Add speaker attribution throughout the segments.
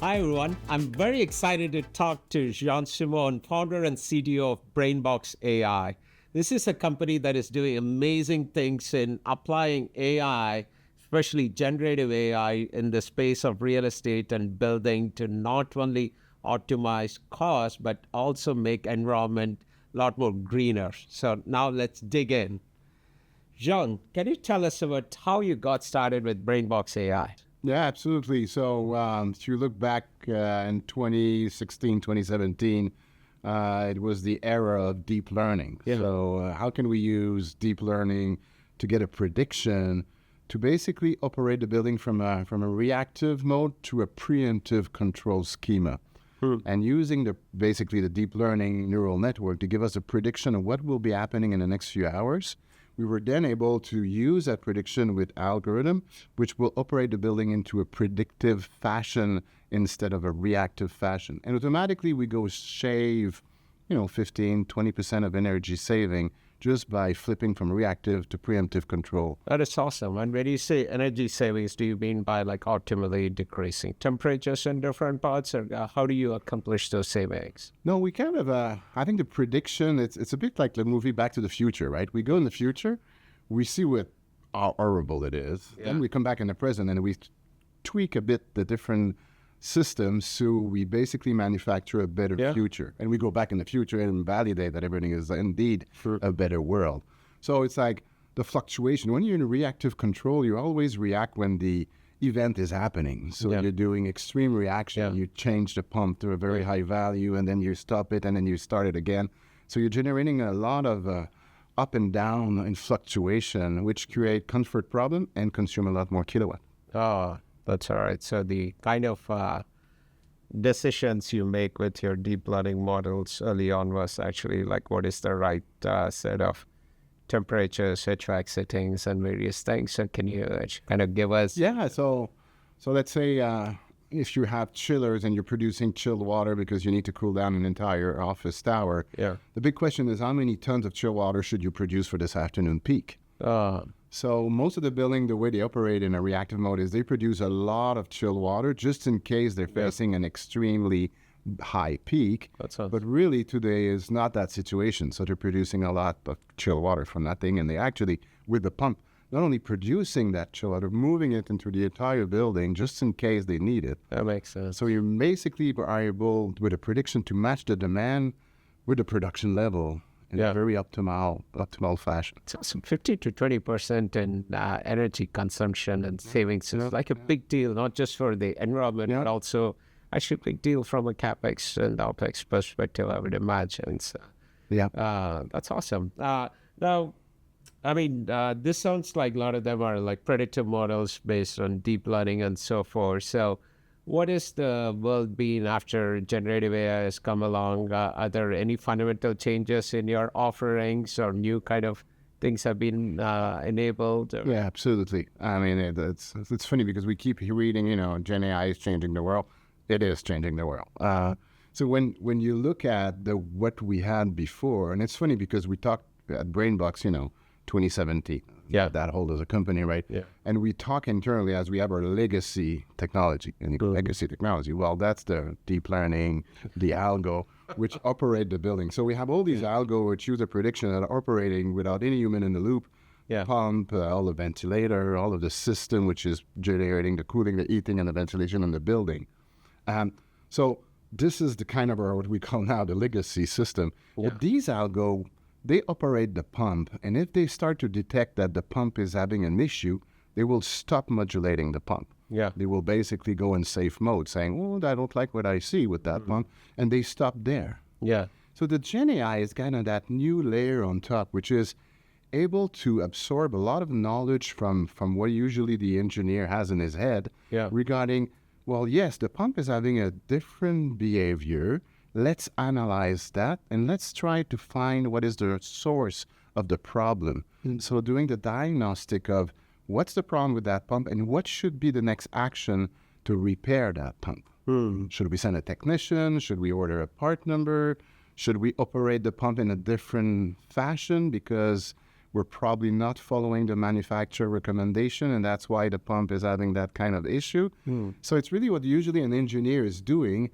Speaker 1: Hi, everyone. I'm very excited to talk to Jean-Simon, founder and CTO of BrainBox AI. This is a company that is doing amazing things in applying AI, especially generative AI, in the space of real estate and building to not only optimize cost, but also make environment a lot more greener. So now let's dig in. Jean, can you tell us about how you got started with BrainBox AI?
Speaker 2: Yeah, absolutely. So if you look back in 2016, 2017, it was the era of deep learning.
Speaker 1: Yeah.
Speaker 2: So how can we use deep learning to get a prediction to basically operate the building from a reactive mode to a preemptive control schema? And using basically the deep learning neural network to give us a prediction of what will be happening in the next few hours. We were then able to use that prediction with algorithm, which will operate the building into a predictive fashion instead of a reactive fashion. And automatically we go shave, 15, 20% of energy saving just by flipping from reactive to preemptive control.
Speaker 1: That is awesome. And when you say energy savings, do you mean by like optimally decreasing temperatures in different parts, or how do you accomplish those savings?
Speaker 2: No, we kind of, I think the prediction, it's a bit like the movie Back to the Future, right? We go in the future, we see how horrible it is.
Speaker 1: Yeah.
Speaker 2: Then we come back in the present and we tweak a bit the different systems, so we basically manufacture a better future. And we go back in the future and validate that everything is indeed a better world. So it's like the fluctuation. When you're in reactive control, you always react when the event is happening. So you're doing extreme reaction. You change the pump to a very high value, and then you stop it, and then you start it again. So you're generating a lot of up and down in fluctuation, which create comfort problem and consume a lot more kilowatt.
Speaker 1: Oh, that's all right. So the kind of decisions you make with your deep learning models early on was actually like what is the right set of temperatures, HVAC settings, and various things. So can you kind of give us?
Speaker 2: Yeah. So let's say if you have chillers and you're producing chilled water because you need to cool down an entire office tower.
Speaker 1: Yeah.
Speaker 2: The big question is how many tons of chilled water should you produce for this afternoon peak? So most of the building, the way they operate in a reactive mode is they produce a lot of chilled water just in case they're facing an extremely high peak. But really today is not that situation. So they're producing a lot of chilled water from that thing. And they actually, with the pump, not only producing that chill water, moving it into the entire building just in case they need it.
Speaker 1: That makes sense.
Speaker 2: So you basically are able, with a prediction, to match the demand with the production level in a very optimal fashion.
Speaker 1: So 50 to 20% in energy consumption and savings is like a big deal, not just for the environment, but also actually a big deal from a CapEx and OpEx perspective, I would imagine. So, that's awesome. Now, I mean, this sounds like a lot of them are like predictive models based on deep learning and so forth. So what is the world been after generative AI has come along? Are there any fundamental changes in your offerings or new kind of things have been enabled? Or?
Speaker 2: Yeah, absolutely. I mean, it's funny because we keep reading, Gen AI is changing the world. It is changing the world. So when you look at what we had before, and it's funny because we talked at BrainBox, 2017.
Speaker 1: Yeah.
Speaker 2: That hold as a company, right?
Speaker 1: Yeah.
Speaker 2: And we talk internally as we have our legacy technology. And legacy technology, well, that's the deep learning, the algo, which operate the building. So we have all these algo which use a prediction that are operating without any human in the loop. Pump, all the ventilator, all of the system, which is generating the cooling, the heating, and the ventilation in the building. So this is the kind of what we call now the legacy system. But these algo, they operate the pump, and if they start to detect that the pump is having an issue, they will stop modulating the pump.
Speaker 1: Yeah.
Speaker 2: They will basically go in safe mode, saying, "Oh, I don't like what I see with that pump," and they stop there.
Speaker 1: Yeah.
Speaker 2: So the Gen AI is kind of that new layer on top, which is able to absorb a lot of knowledge from what usually the engineer has in his head regarding, well, yes, the pump is having a different behavior. Let's analyze that and let's try to find what is the source of the problem. So doing the diagnostic of what's the problem with that pump and what should be the next action to repair that pump. Should we send a technician? Should we order a part number? Should we operate the pump in a different fashion because we're probably not following the manufacturer recommendation, and that's why the pump is having that kind of issue. So it's really what usually an engineer is doing,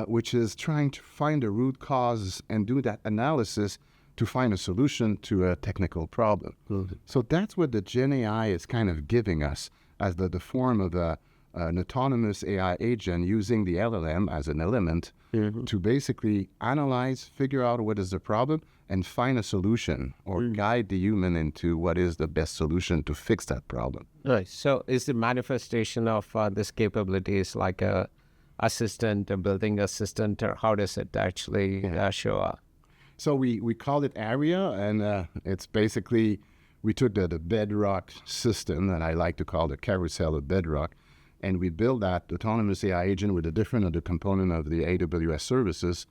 Speaker 2: which is trying to find the root cause and do that analysis to find a solution to a technical problem. So that's what the Gen AI is kind of giving us as the form of an autonomous AI agent using the LLM as an element to basically analyze, figure out what is the problem, and find a solution or guide the human into what is the best solution to fix that problem.
Speaker 1: Right. So is the manifestation of this capabilities like a assistant, a building assistant, or how does it actually show up?
Speaker 2: So we call it ARIA, and it's basically, we took the Bedrock system, that I like to call the carousel of Bedrock, and we built that autonomous AI agent with a different other component of the AWS services,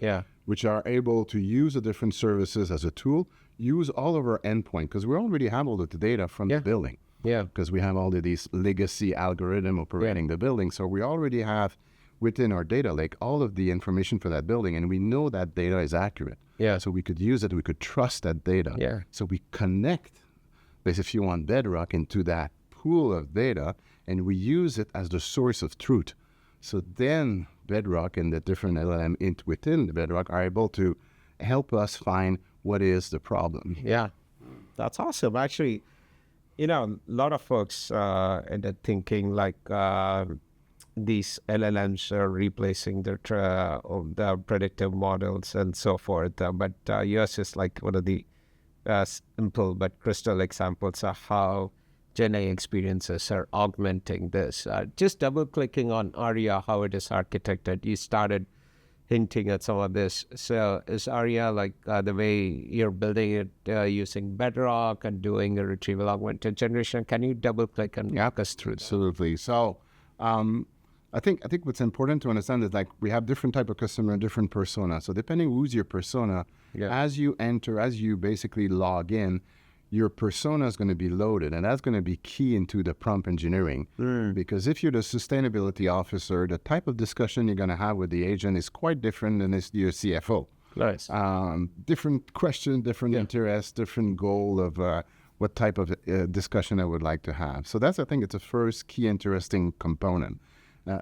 Speaker 2: which are able to use the different services as a tool, use all of our endpoint, because we already have all the data from the building. Because we have all of these legacy algorithm operating the building. So we already have within our data lake all of the information for that building, and we know that data is accurate. So we could use it, we could trust that data. So we connect, if you want, Bedrock into that pool of data, and we use it as the source of truth. So then Bedrock and the different LLM within the Bedrock are able to help us find what is the problem.
Speaker 1: That's awesome. Actually, a lot of folks end up thinking like these LLMs are replacing the predictive models and so forth. But yours is like one of the simple but crystal examples of how Gen AI experiences are augmenting this. Just double-clicking on ARIA, how it is architected. You started hinting at some of this. So is ARIA like the way you're building it using Bedrock and doing a retrieval augmented generation? Can you double-click and walk us through that?
Speaker 2: Absolutely. So I think what's important to understand is like we have different type of customer, different persona. So depending who's your persona, as you enter, as you basically log in, your persona is going to be loaded, and that's going to be key into the prompt engineering. Because if you're the sustainability officer, the type of discussion you're going to have with the agent is quite different than your CFO.
Speaker 1: Nice.
Speaker 2: Different question, different interest, different goal of what type of discussion I would like to have. So that's, I think, it's a first key interesting component.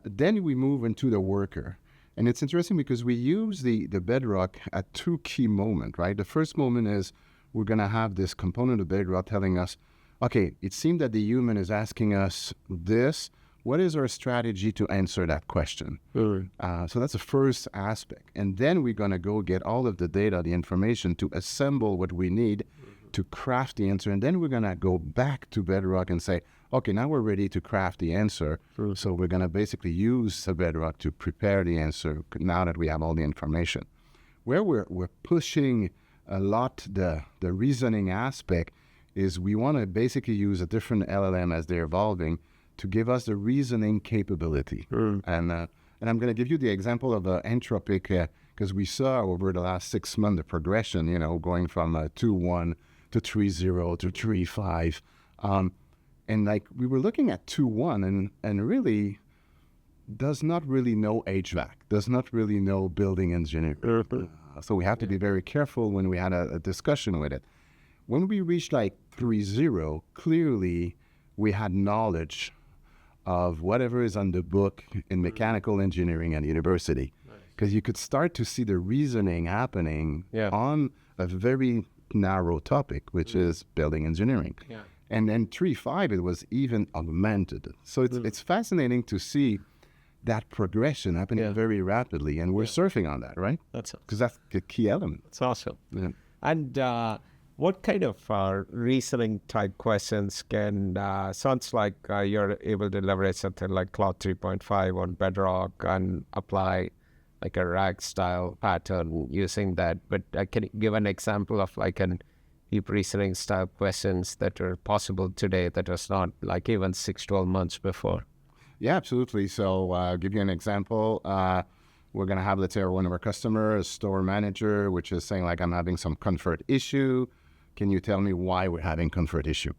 Speaker 2: Then we move into the worker. And it's interesting because we use the Bedrock at two key moments, right? The first moment is we're going to have this component of Bedrock telling us, okay, it seems that the human is asking us this. What is our strategy to answer that question? So that's the first aspect. And then we're going to go get all of the data, the information to assemble what we need to craft the answer. And then we're going to go back to Bedrock and say, okay, now we're ready to craft the answer. So we're going to basically use the Bedrock to prepare the answer now that we have all the information. Where we're pushing a lot the reasoning aspect is we want to basically use a different LLM as they're evolving to give us the reasoning capability. And I'm going to give you the example of Anthropic, because we saw over the last 6 months the progression, going from 2.1 to 3.0 to 3.5. And like we were looking at 2.1 and really does not really know HVAC, does not really know building engineering. So we have to be very careful when we had a discussion with it. When we reached like 3.0, clearly we had knowledge of whatever is on the book in mechanical engineering at university. Because you could start to see the reasoning happening on a very narrow topic, which is building engineering. And then 3.5, it was even augmented. So it's fascinating to see that progression happening very rapidly, and we're surfing on that, right? Because that's the key element.
Speaker 1: That's awesome. And what kind of reasoning type questions sounds like you're able to leverage something like Claude 3.5 on Bedrock and apply like a RAG style pattern using that. But can you give an example of like an deep reasoning style questions that are possible today that was not like even 6-12 months before?
Speaker 2: Yeah, absolutely. So I'll give you an example. We're going to have, let's say, one of our customers, a store manager, which is saying, like, I'm having some comfort issue. Can you tell me why we're having comfort issue?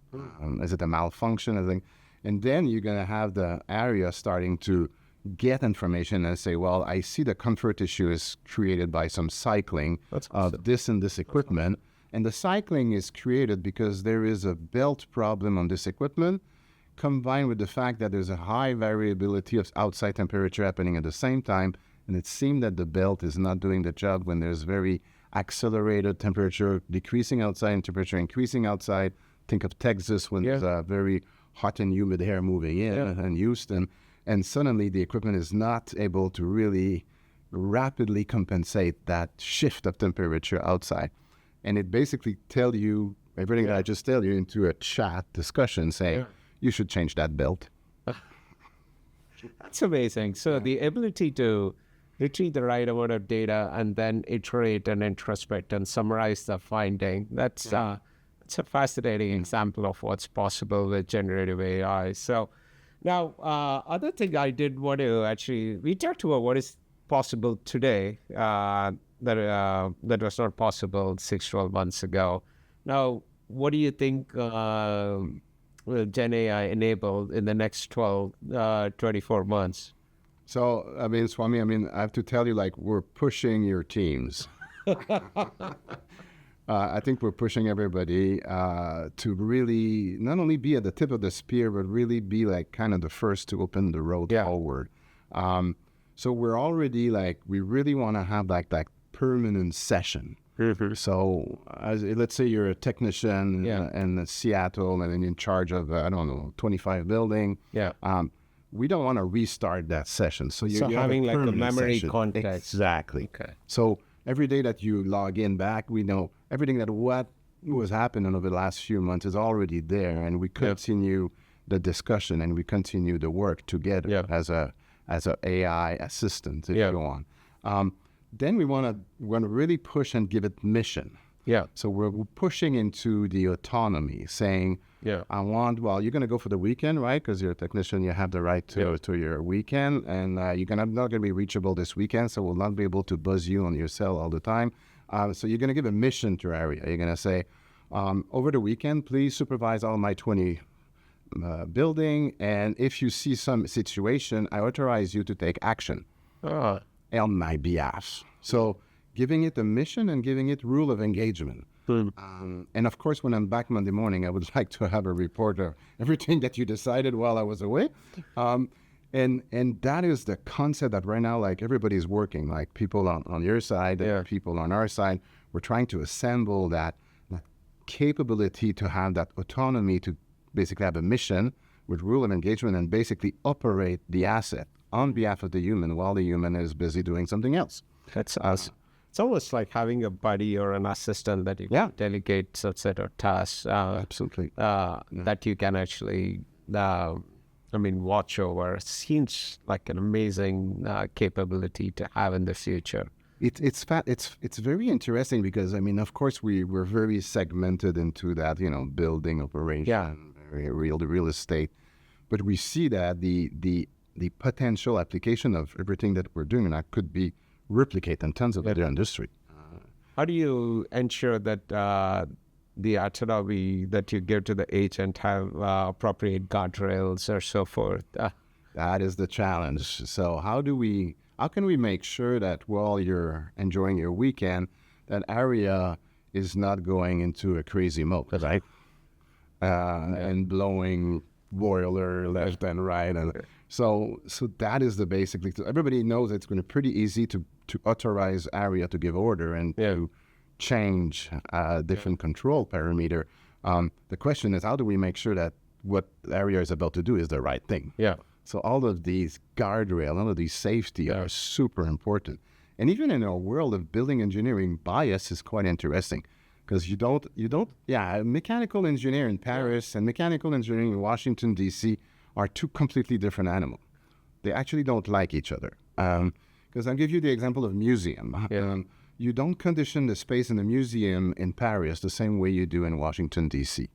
Speaker 2: Is it a malfunction? I think. And then you're going to have the area starting to get information and say, well, I see the comfort issue is created by some cycling of this and this equipment. And the cycling is created because there is a belt problem on this equipment, combined with the fact that there's a high variability of outside temperature happening at the same time. And it seemed that the belt is not doing the job when there's very accelerated temperature decreasing outside and temperature increasing outside. Think of Texas when there's a very hot and humid air moving in, and Houston. And suddenly the equipment is not able to really rapidly compensate that shift of temperature outside. And it basically tell you everything that I just tell you into a chat discussion saying, you should change that belt.
Speaker 1: That's amazing. So the ability to retrieve the right amount of data and then iterate and introspect and summarize the finding, that's it's a fascinating example of what's possible with generative AI. So now, other thing I did want to actually, we talked about what is possible today that was not possible 6-12 months ago. Now, what do you think will Gen AI enable in the next 24 months?
Speaker 2: So, I mean, Swami, I have to tell you, like, we're pushing your teams. I think we're pushing everybody to really not only be at the tip of the spear, but really be like kind of the first to open the road forward. So we're already like, we really want to have like that permanent session. So let's say you're a technician in Seattle and in charge of, 25 building. We don't want to restart that session. So you're
Speaker 1: having like a memory context.
Speaker 2: Exactly. Okay. So every day that you log in back, we know everything that what was happening over the last few months is already there, and we continue the discussion and we continue the work together as a AI assistant, if you want. Then we want to really push and give it mission. So we're pushing into the autonomy, saying, I want, well, you're going to go for the weekend, right? Because you're a technician, you have the right to your weekend, and you're not going to be reachable this weekend, so we'll not be able to buzz you on your cell all the time. So you're going to give a mission to your area. You're going to say, over the weekend, please supervise all my 20 building, and if you see some situation, I authorize you to take action on my behalf. So giving it a mission and giving it rule of engagement. And of course, when I'm back Monday morning, I would like to have a report of everything that you decided while I was away. And that is the concept that right now, like, everybody's working, like people on your side, people on our side. We're trying to assemble that capability to have that autonomy to basically have a mission with rule of engagement and basically operate the asset on behalf of the human while the human is busy doing something else.
Speaker 1: That's us. It's almost like having a buddy or an assistant that you can delegate such set of tasks.
Speaker 2: Absolutely.
Speaker 1: That you can actually, watch over. Seems like an amazing capability to have in the future.
Speaker 2: It's very interesting because, of course, we're very segmented into that, building operation, real estate. But we see that the potential application of everything that we're doing that could be replicate in tons of other industry.
Speaker 1: How do you ensure that the autonomy that you give to the agent have appropriate guardrails or so forth?
Speaker 2: That is the challenge. So how can we make sure that while you're enjoying your weekend, that area is not going into a crazy mode, right? And blowing boiler left and right, and so that is the basically. Everybody knows it's going to be pretty easy to authorize area to give order and to change different control parameter. The question is, how do we make sure that what area is about to do is the right thing? So all of these guardrails, all of these safety are super important. And even in our world of building engineering, bias is quite interesting. Because you don't, mechanical engineer in Paris and mechanical engineering in Washington, D.C. are two completely different animals. They actually don't like each other. Because I'll give you the example of museum. You don't condition the space in the museum in Paris the same way you do in Washington, D.C.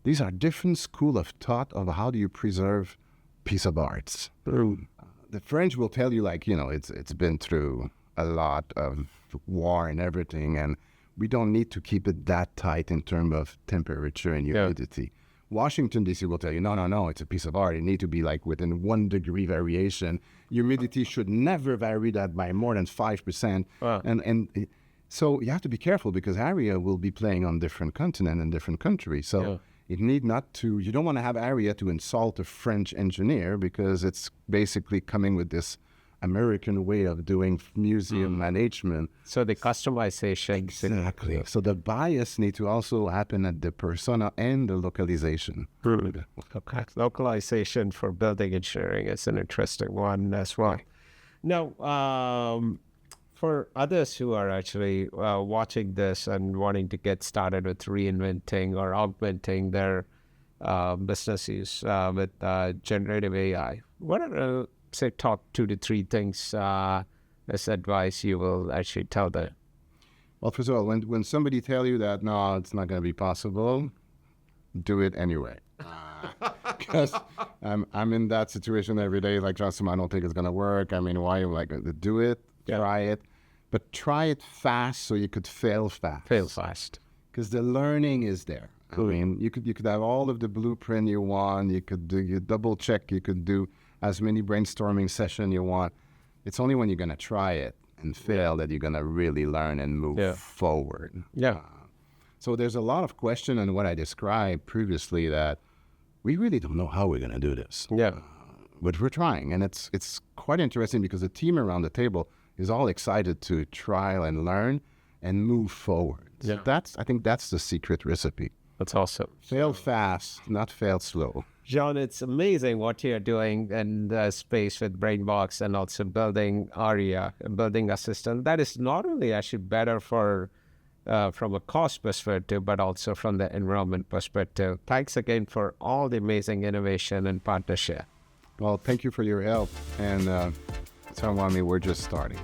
Speaker 2: These are different school of thought of how do you preserve piece of arts. The French will tell you, it's been through a lot of war and everything, and we don't need to keep it that tight in terms of temperature and humidity. Washington, D.C. will tell you, no, it's a piece of art. It needs to be like within 1 degree variation. Humidity should never vary that by more than 5%. So you have to be careful because ARIA will be playing on different continent and different countries. So it need not to, you don't want to have ARIA to insult a French engineer because it's basically coming with this American way of doing museum management.
Speaker 1: So the customization.
Speaker 2: Exactly. So the bias need to also happen at the persona and the localization.
Speaker 1: Okay. Localization for building engineering is an interesting one as well. Now, for others who are actually watching this and wanting to get started with reinventing or augmenting their businesses with generative AI, what are say top 2 to 3 things as advice you will actually tell them?
Speaker 2: Well, first of all, when somebody tell you that, no, it's not going to be possible, do it anyway. Because I'm in that situation every day, like, Johnson, I don't think it's going to work. I mean, why? Like, do it, try it. But try it fast so you could fail fast.
Speaker 1: Fail fast.
Speaker 2: Because the learning is there. I mean, you could have all of the blueprint you want. You could do you double check. You could do as many brainstorming sessions you want. It's only when you're going to try it and fail that you're going to really learn and move forward. So there's a lot of question on what I described previously that we really don't know how we're going to do this. But we're trying. And it's quite interesting because the team around the table is all excited to trial and learn and move forward. So I think that's the secret recipe.
Speaker 1: That's awesome.
Speaker 2: Fail fast, not fail slow.
Speaker 1: John, it's amazing what you're doing in the space with BrainBox and also building ARIA, building a system that is not only actually better for from a cost perspective, but also from the environment perspective. Thanks again for all the amazing innovation and partnership.
Speaker 2: Well, thank you for your help. And tell me, we're just starting.